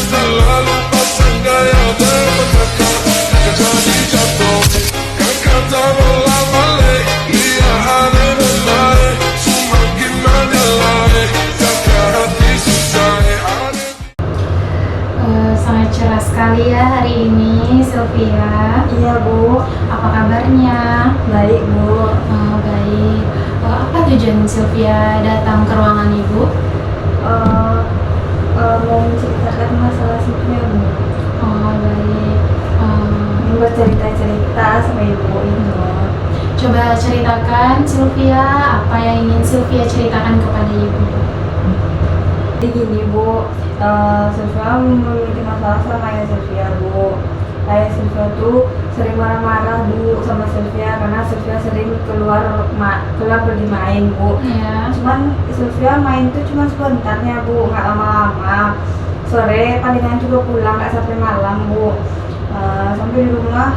selalu pasang gaya berpetaka, jika jadi jatuh kan kata ulang balik, lihat ada dan lain, semakin menilai, jaga hati susah ada. Sangat cerah sekali ya hari ini, Sylvia. Iya Bu, Apa kabarnya? baik Bu. Baik. Apa tujuan Sylvia datang ke ruangan Ibu? Mau menceritakan masalah Sylvia Bu. Oh, baik. Ingin bercerita-cerita sama Ibu itu. Coba ceritakan Sylvia, apa yang ingin Sylvia ceritakan kepada Ibu? Jadi gini Bu, Sylvia memiliki masalah sama ayah Sylvia Bu. Ayah Sylvia tuh sering marah-marah Bu sama Sylvia karena Sylvia sering keluar pergi main Bu. Ya. Cuman Sylvia main tuh cuma sebentarnya Bu, nggak lama-lama. Sore palingan juga pulang, nggak sampai malam Bu. Sampai di rumah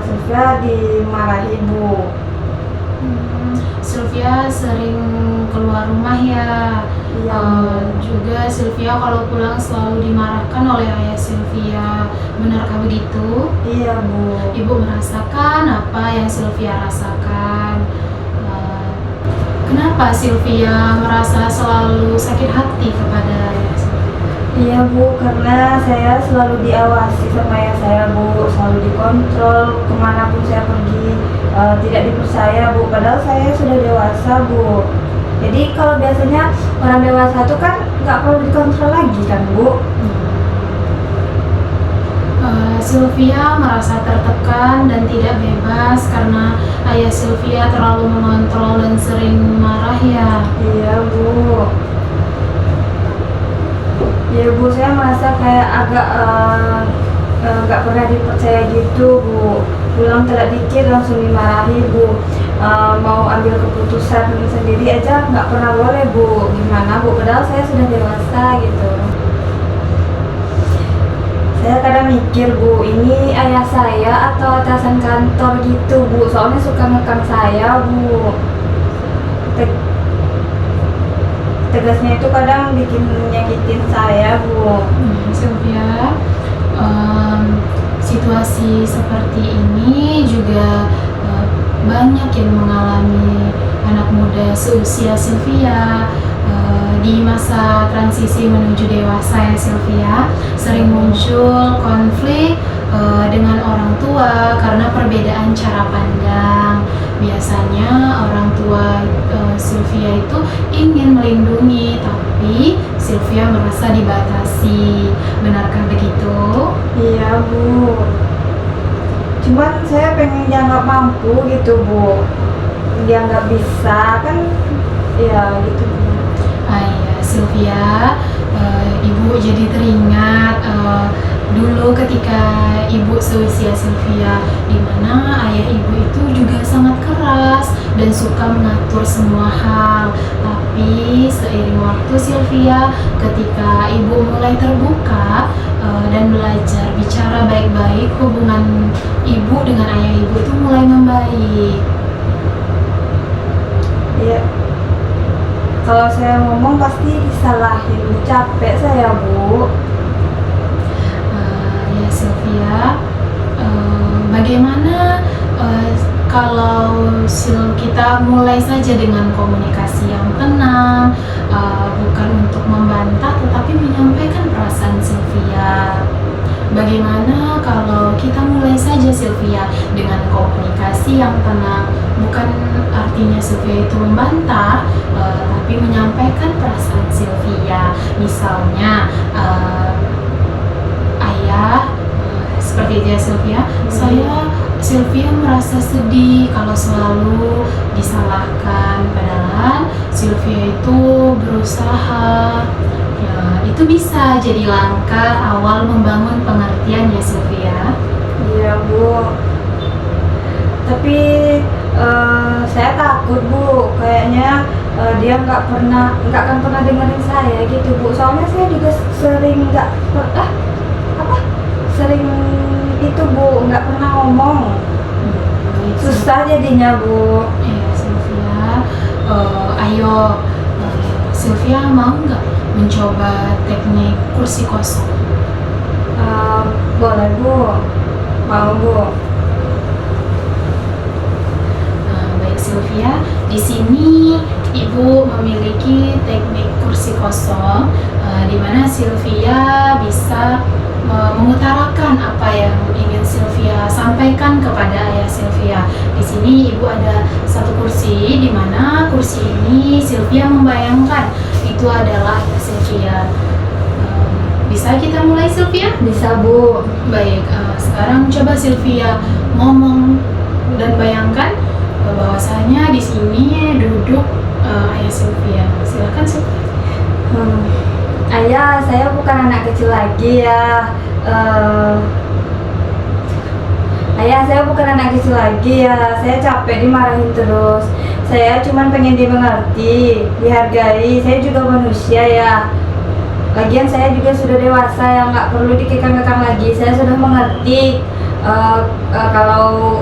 Sylvia dimarahi Bu. Sylvia sering keluar rumah ya. Iya. Juga Sylvia kalau pulang selalu dimarahkan oleh ayah Sylvia. Benarkah begitu? Iya Bu. Ibu merasakan apa yang Sylvia rasakan. Kenapa Sylvia merasa selalu sakit hati kepada ayah Sylvia? Iya Bu, karena saya selalu diawasi sama ayah saya Bu, selalu dikontrol kemanapun saya pergi, tidak dipercaya Bu, padahal saya sudah dewasa Bu. Jadi kalau biasanya orang dewasa itu kan nggak perlu dikontrol lagi kan Bu. Sylvia merasa tertekan dan tidak bebas karena ayah Sylvia terlalu mengontrol dan sering marah ya. Iya Bu. Ya Bu, saya merasa kayak agak nggak pernah dipercaya gitu Bu. Pulang telat dikit langsung dimarahi Bu. Mau ambil keputusan sendiri aja nggak pernah boleh Bu. Gimana Bu? Padahal saya sudah dewasa gitu. Saya kadang mikir Bu, ini ayah saya atau atasan kantor gitu Bu. Soalnya suka ngekang saya Bu. Tegasnya itu kadang bikin nyakitin saya Bu. Sylvia, situasi seperti ini juga banyak yang mengalami anak muda seusia Sylvia. Di masa transisi menuju dewasa ya Sylvia, sering muncul konflik dengan orang tua karena perbedaan cara pandang. Biasanya orang tua Sylvia itu ingin melindungi, tapi Sylvia merasa dibatasi. Benarkah begitu? Iya Bu. Cuman saya pengen dia nggak mampu gitu Bu. Dia nggak bisa kan, ya gitu Bu. Iya, Sylvia, Ibu jadi teringat dulu ketika Ibu seusia Sylvia, di mana ayah Ibu itu juga sangat keras dan suka mengatur semua hal. Tapi seiring waktu Sylvia, ketika Ibu mulai terbuka dan belajar bicara baik-baik, hubungan Ibu dengan ayah Ibu itu mulai membaik. Iya. Kalau saya ngomong pasti disalahin, capek saya Bu. Ya Sylvia, bagaimana kalau kita mulai saja dengan komunikasi yang tenang, bukan untuk membantah tetapi menyampaikan perasaan Sylvia. Bagaimana kalau kita mulai saja Sylvia dengan komunikasi yang tenang, bukan artinya Sylvia itu membantah, tapi menyampaikan perasaan Sylvia. Misalnya, ayah, seperti itu ya Sylvia, Sylvia merasa sedih kalau selalu disalahkan, padahal Sylvia itu berusaha. Ya, itu bisa jadi langkah awal membangun pengertian ya Sylvia. Iya Bu. Tapi saya takut Bu, kayaknya dia nggak akan pernah dengerin saya gitu Bu. Soalnya saya juga sering sering itu Bu, nggak pernah ngomong. Susah jadinya Bu. Iya Sylvia, ayo Sylvia mau nggak mencoba teknik kursi kosong? Boleh Bu, mau Bu. Baik Sylvia, di sini Ibu memiliki teknik kursi kosong, di mana Sylvia bisa mengutarakan apa yang ingin Sylvia sampaikan kepada ayah Sylvia. Di sini Ibu ada satu kursi, di mana kursi ini Sylvia membayangkan itu adalah ayah Sylvia. Bisa kita mulai Sylvia? Bisa Bu. Baik, sekarang coba Sylvia ngomong dan bayangkan bahwasanya di sini duduk ayah Sylvia. Silakan Sylvia. Ayah, saya bukan anak kecil lagi ya. Ayah, saya bukan anak kecil lagi ya. Saya capek dimarahin terus. Saya cuma pengen dimengerti, dihargai. Saya juga manusia ya. Lagian saya juga sudah dewasa ya, nggak perlu dikekang-kekang lagi. Saya sudah mengerti kalau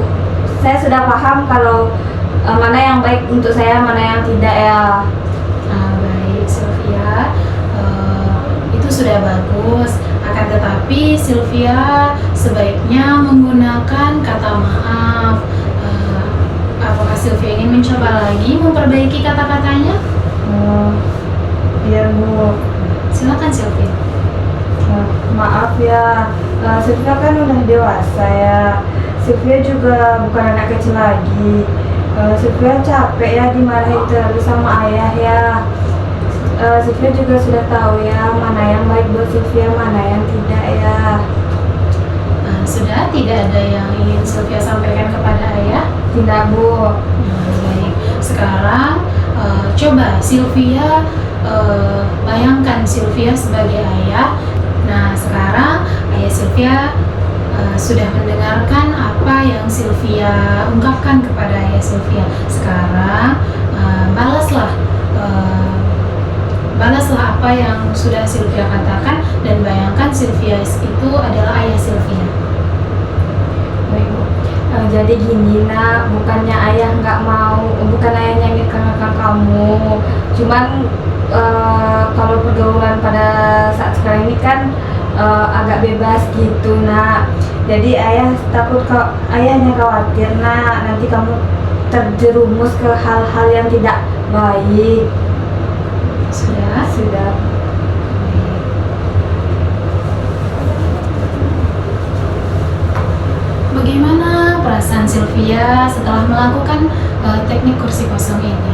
saya sudah paham kalau mana yang baik untuk saya, mana yang tidak ya. Baik Sylvia, itu sudah bagus. Akan tetapi Sylvia sebaiknya menggunakan kata maaf. Apakah Sylvia ingin mencoba lagi memperbaiki kata-katanya? Iya Bu. Silakan Sylvia. Maaf ya, Sylvia kan udah dewasa ya. Sylvia juga bukan anak kecil lagi. Sylvia capek ya dimarahin terus sama ayah ya. Sylvia juga sudah tahu ya mana yang baik buat Sylvia, mana yang tidak ya. Sudah tidak ada yang ingin Sylvia sampaikan kepada ayah? Tidak Bu. Baik, sekarang coba Sylvia bayangkan Sylvia sebagai ayah. Nah, sekarang ayah Sylvia sudah mendengarkan apa yang Sylvia ungkapkan kepada ayah Sylvia. Sekarang balaslah apa yang sudah Sylvia katakan dan bayangkan Sylvia itu adalah ayah Sylvia. Baik Bu. Jadi gini nak, bukannya ayah nggak mau, bukan ayahnya ngekang-ngekang kamu. Cuman kalau pergaulan pada saat sekarang ini kan agak bebas gitu nak. Jadi ayah takut ayahnya khawatir nak, nanti kamu terjerumus ke hal-hal yang tidak baik. Sudah. Bagaimana perasaan Sylvia setelah melakukan teknik kursi kosong ini?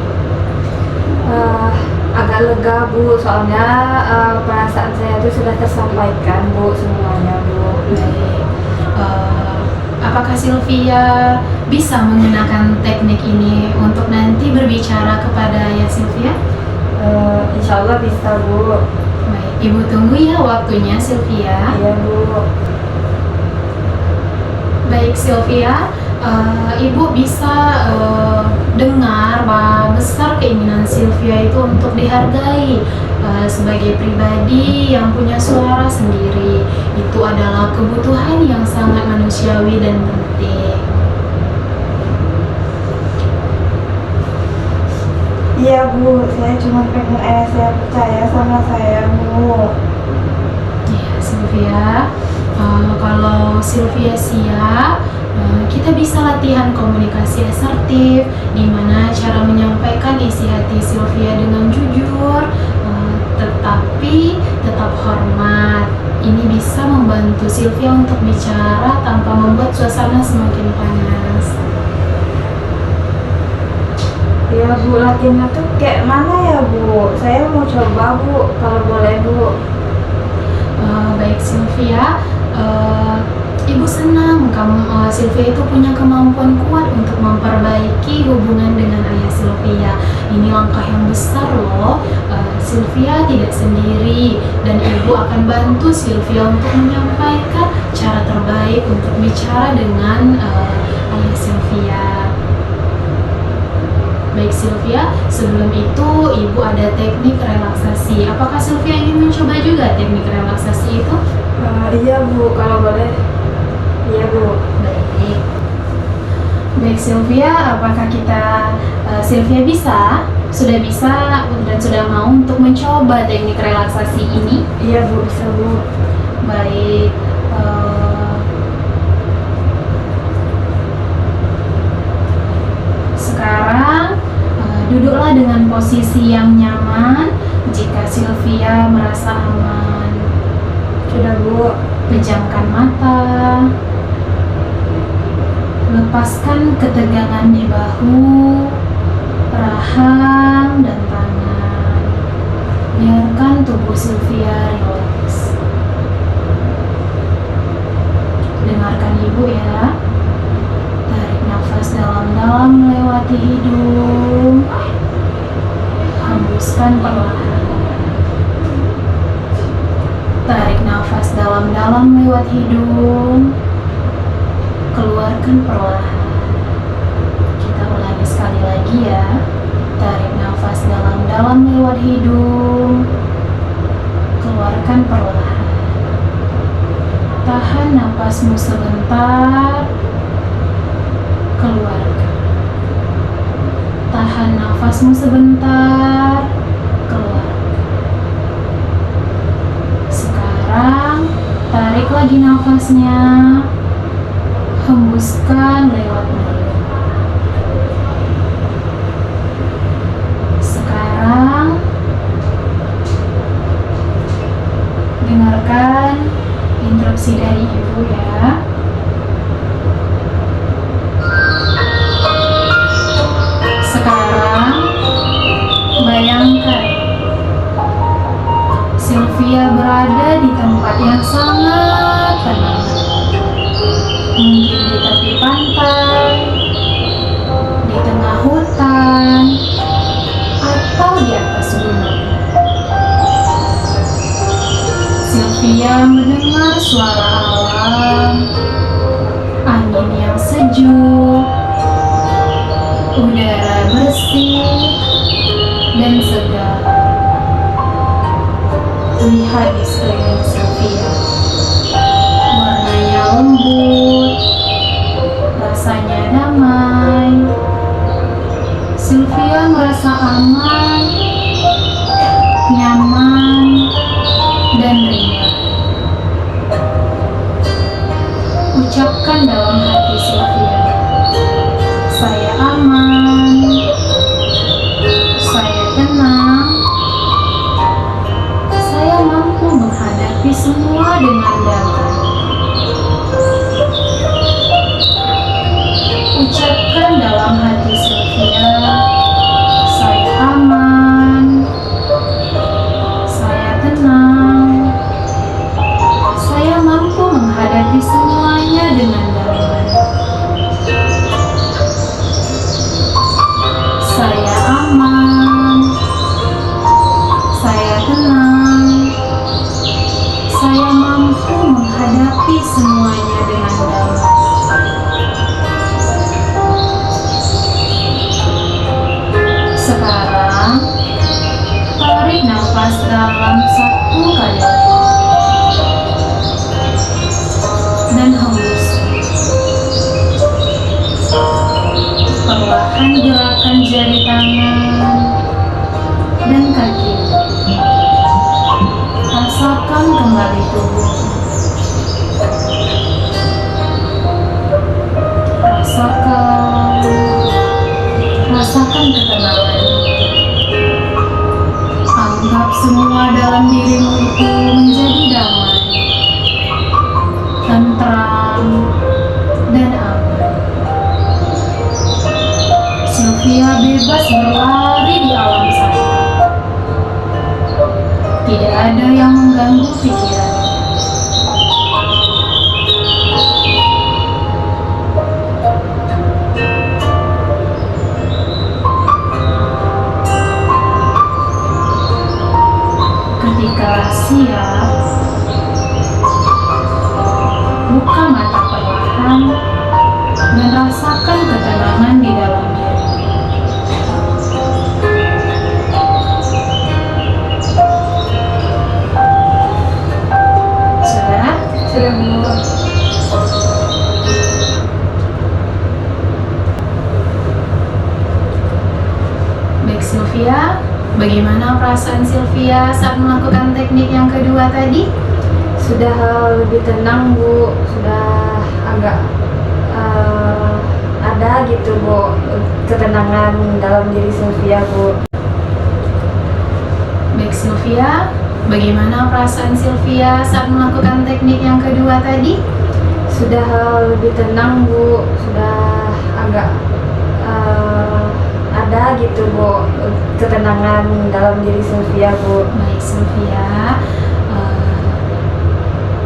Agak lega Bu, soalnya perasaan saya itu sudah tersampaikan Bu, semuanya Bu. Baik. Apakah Sylvia bisa menggunakan teknik ini untuk nanti berbicara kepada ayah Sylvia? Insya Allah bisa Bu. Baik, Ibu tunggu ya waktunya Sylvia. Iya Bu. Baik Sylvia, Ibu bisa dengar bahwa besar keinginan Sylvia itu untuk dihargai sebagai pribadi yang punya suara sendiri. Itu adalah kebutuhan yang sangat manusiawi dan penting. Iya Bu, saya cuma pengen ayah saya percaya sama saya Bu. Ya Sylvia, kalau Sylvia siap, kita bisa latihan komunikasi asertif, di mana cara menyampaikan isi hati Sylvia dengan jujur, tetapi tetap hormat. Ini bisa membantu Sylvia untuk bicara tanpa membuat suasana semakin panas. Iya Bu, latihannya tuh kayak mana ya Bu? Saya mau coba Bu, kalau boleh Bu. Baik Sylvia, Ibu senang Sylvia itu punya kemampuan kuat untuk memperbaiki hubungan dengan ayah Sylvia. Ini langkah yang besar loh. Sylvia tidak sendiri dan Ibu akan bantu Sylvia untuk menyampaikan cara terbaik untuk bicara dengan ayah Sylvia. Baik Sylvia, sebelum itu Ibu ada teknik relaksasi. Apakah Sylvia ingin mencoba juga teknik relaksasi itu? Iya Bu, kalau boleh. Iya Bu. Baik. Baik Sylvia, apakah Sylvia sudah bisa dan sudah mau untuk mencoba teknik relaksasi ini? Iya Bu, bisa Bu. Baik. posisi yang nyaman jika Sylvia merasa aman. Sudah Bu. Pejamkan mata. Lepaskan ketegangan di bahu, rahang, dan tangan. Biarkan tubuh Sylvia rileks. Dengarkan Ibu ya. Tarik nafas dalam-dalam melewati hidung. Hembuskan perlahan. Tarik nafas dalam-dalam lewat hidung. Keluarkan perlahan. Kita ulangi sekali lagi ya. Tarik nafas dalam-dalam lewat hidung. Keluarkan perlahan. Tahan nafasmu sebentar. Keluarkan. Tahan nafasmu sebentar. Keluarkan. Sekarang tarik lagi nafasnya. Hembuskan lewat mulut. Sekarang dengarkan instruksi dari Ibu ya. Sekarang bayangkan Sylvia berada di tempat yang sangat tenang. Mungkin di tepi pantai, di tengah hutan, atau di atas gunung. Sylvia mendengar suara alam, angin yang sejuk, udara bersih dan segar. Lihat di sekeliling Sylvia. Warnanya lembut, rasanya damai. Sylvia merasa aman, nyaman, dan ringan. Ucapkan dalam hati Sylvia, saya aman, saya tenang, saya mampu menghadapi semua dengan damai. Ucapkan dalam hati Sylvia, saya aman, saya tenang, saya mampu menghadapi semuanya dengan damai. Saya aman, saya tenang, saya mampu menghadapi semuanya dengan damai. Sekarang, tarik nafas dalam 1 kali lagi dan hembus. Perlahan gerakan jari tangan dan kaki. Rasakan kembali tubuh. Rasakan ketenangan. Anggap semua dalam dirimu itu menjadi damai, tentram, dan aman. Sylvia bebas berlari di alam sana. Tidak ada yang mengganggu pikiran. Ketika siap, buka mata perlahan dan rasakan ketenangan di dalam diri. Sudah? Sudah Bu. Baik Sylvia, bagaimana perasaan Sylvia saat melakukan teknik yang kedua tadi? Sudah lebih tenang Bu, sudah agak ada gitu Bu, ketenangan dalam diri Sylvia Bu. Sylvia, bagaimana perasaan Sylvia saat melakukan teknik yang kedua tadi? Sudah lebih tenang Bu, sudah agak ada gitu Bu, ketenangan dalam diri Sylvia Bu. Baik Sylvia,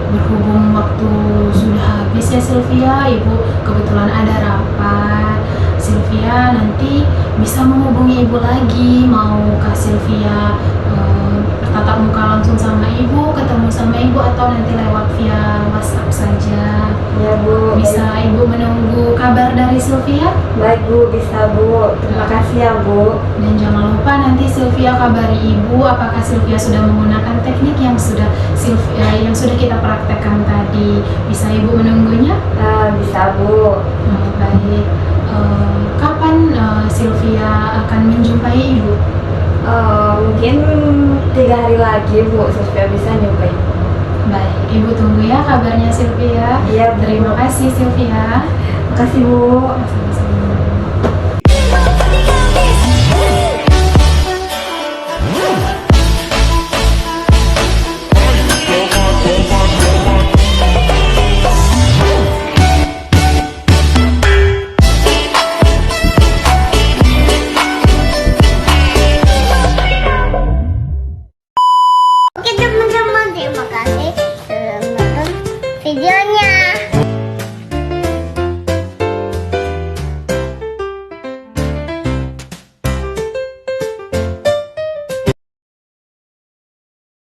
berhubung waktu sudah habis ya Sylvia, Ibu kebetulan ada rapat. Sylvia nanti bisa menghubungi Ibu lagi, maukah Sylvia bertatap muka langsung sama Ibu, ketemu sama Ibu, atau nanti lewat via WhatsApp saja? Ya Bu. Bisa Ibu menunggu kabar dari Sylvia? Baik Bu, bisa Bu. Terima kasih ya Bu. Dan jangan lupa nanti Sylvia kabari Ibu apakah Sylvia sudah menggunakan teknik yang sudah kita praktekkan tadi. Bisa Ibu menunggunya? Bisa Bu. Baik. Kapan Sylvia akan menjumpai Ibu? Mungkin 3 hari lagi Bu, Sylvia bisa nyampai. Baik, Ibu tunggu ya kabarnya Sylvia. Iya Bu. Terima kasih Sylvia. Makasih Bu. Sama-sama. Oke teman-teman, terima kasih sudah menonton videonya.